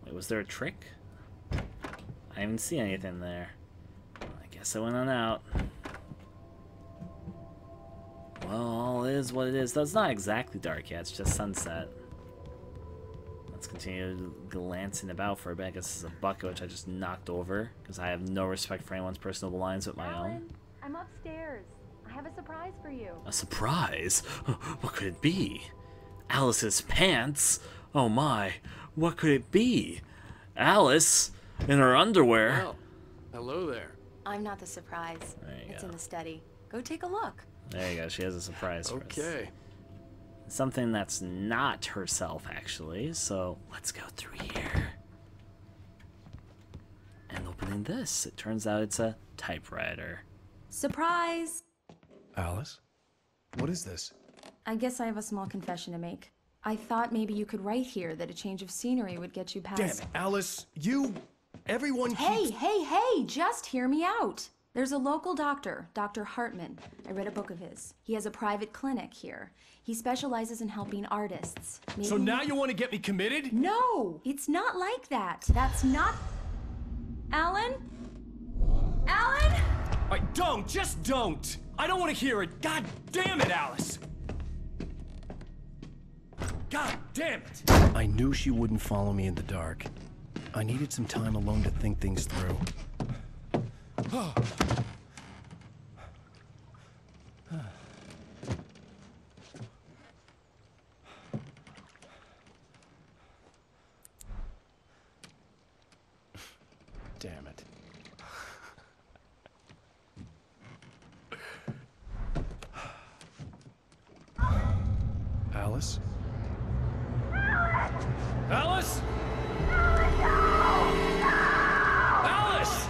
Wait, was there a trick? I didn't see anything there. I guess I went on out. Well, all is what it is. Though it's not exactly dark yet, it's just sunset. Let's continue glancing about for a bit. I guess this is a bucket which I just knocked over because I have no respect for anyone's personal belongings but my own. I'm upstairs. I have a surprise for you. A surprise? What could it be? Alice's pants? Oh my, what could it be? Alice in her underwear? Well, hello there. I'm not the surprise. It's in the study. Go take a look. There you go, she has a surprise for us. Okay. Something that's not herself, actually, so let's go through here. And opening this, it turns out it's a typewriter. Surprise! Alice? What is this? I guess I have a small confession to make. I thought maybe you could write here that a change of scenery would get you past... Damn it, Alice, everyone keeps... Hey, just hear me out. There's a local doctor, Dr. Hartman. I read a book of his. He has a private clinic here. He specializes in helping artists. Maybe... So now you want to get me committed? No, it's not like that. That's not... Alan? Alan? Just don't! I don't want to hear it! God damn it, Alice! God damn it! I knew she wouldn't follow me in the dark. I needed some time alone to think things through. Damn it. Alice? Alice? Alice!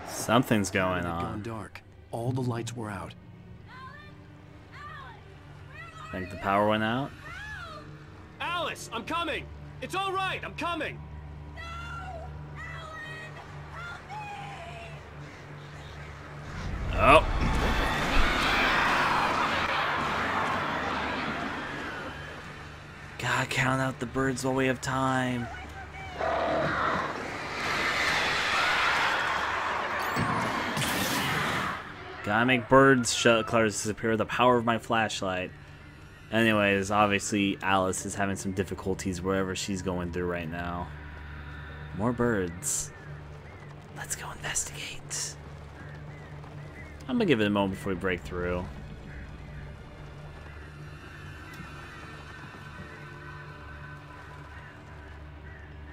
Something's going It had on. gone dark. All the lights were out. Think the power went out? Alice, I'm coming! It's all right, I'm coming! Oh. God, count out the birds while we have time. Gotta make birds clouds disappear with the power of my flashlight. Anyways, obviously Alice is having some difficulties wherever she's going through right now. More birds. Let's go investigate. I'm gonna give it a moment before we break through.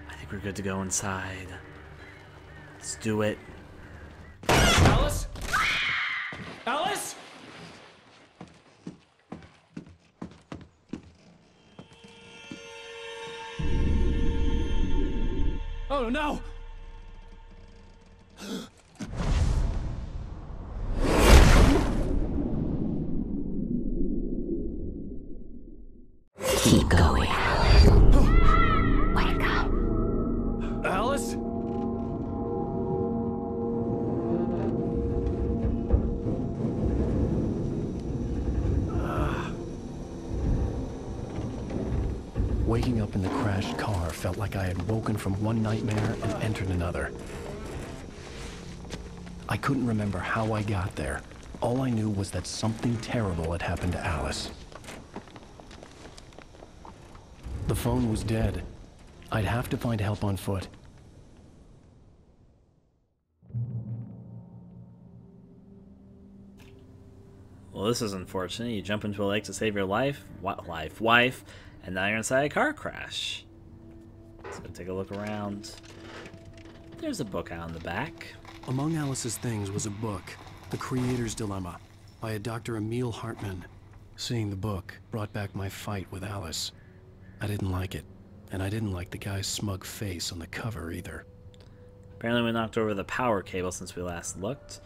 I think we're good to go inside. Let's do it. Alice? Alice? Oh no! Keep going. Wake up. Alice? Waking up in the crashed car felt like I had woken from one nightmare and entered another. I couldn't remember how I got there. All I knew was that something terrible had happened to Alice. The phone was dead. I'd have to find help on foot. Well, this is unfortunate. You jump into a lake to save your wife, and now you're inside a car crash. Let's go take a look around. There's a book out on the back. Among Alice's things was a book, The Creator's Dilemma, by a Dr. Emil Hartman. Seeing the book brought back my fight with Alice. I didn't like it, and I didn't like the guy's smug face on the cover either. Apparently we knocked over the power cable since we last looked.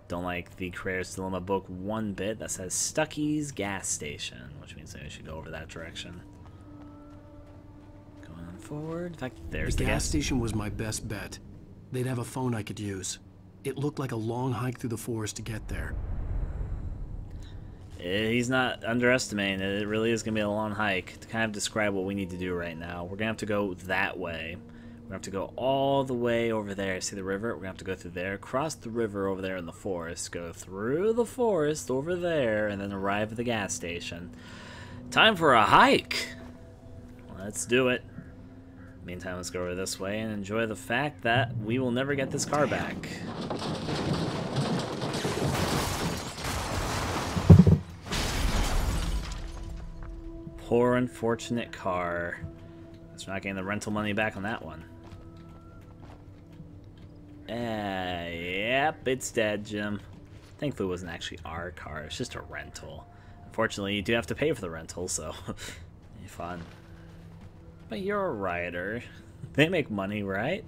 Don't like the Creator's Dilemma book one bit. That says Stucky's gas station, which means I should go over that direction. Going on forward. In fact, there's the gas station was my best bet. They'd have a phone I could use. It looked like a long hike through the forest to get there. He's not underestimating it. It really is going to be a long hike. To kind of describe what we need to do right now, we're going to have to go that way. We're going to have to go all the way over there. See the river? We're going to have to go through there, cross the river over there in the forest, go through the forest over there, and then arrive at the gas station. Time for a hike! Let's do it. Meantime, let's go over this way and enjoy the fact that we will never get this car back. Poor unfortunate car. Guess we're not getting the rental money back on that one. Yep, it's dead, Jim. Thankfully it wasn't actually our car, it's just a rental. Unfortunately, you do have to pay for the rental, so fun. But you're a rioter. They make money, right?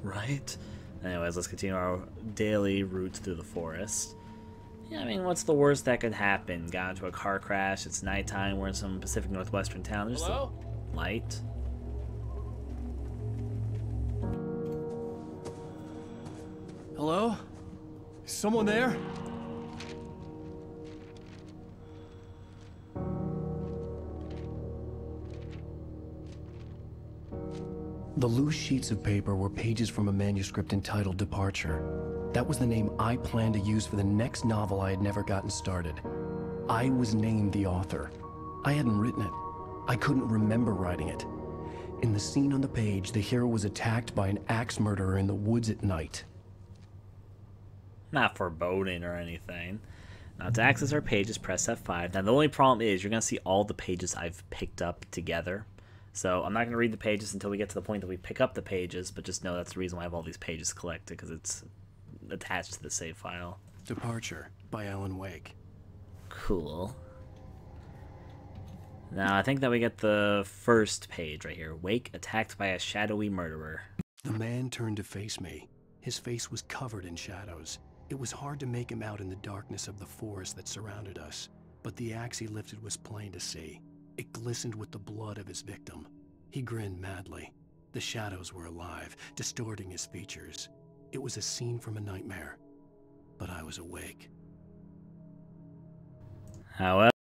Right? Anyways, let's continue our daily route through the forest. Yeah, I mean, what's the worst that could happen? Got into a car crash, it's nighttime, we're in some Pacific Northwestern town. There's Hello? a light. Hello? Is someone there? The loose sheets of paper were pages from a manuscript entitled Departure. That was the name I planned to use for the next novel I had never gotten started. I was named the author. I hadn't written it. I couldn't remember writing it. In the scene on the page, the hero was attacked by an axe murderer in the woods at night. Not foreboding or anything. Now, to access our pages, press F5. Now, the only problem is you're going to see all the pages I've picked up together. So I'm not going to read the pages until we get to the point that we pick up the pages, but just know that's the reason why I have all these pages collected, because it's attached to the save file. Departure by Alan Wake. Cool. Now, I think that we get the first page right here. Wake attacked by a shadowy murderer. The man turned to face me. His face was covered in shadows. It was hard to make him out in the darkness of the forest that surrounded us, but the axe he lifted was plain to see. It glistened with the blood of his victim. He grinned madly. The shadows were alive, distorting his features. It was a scene from a nightmare, but I was awake. However,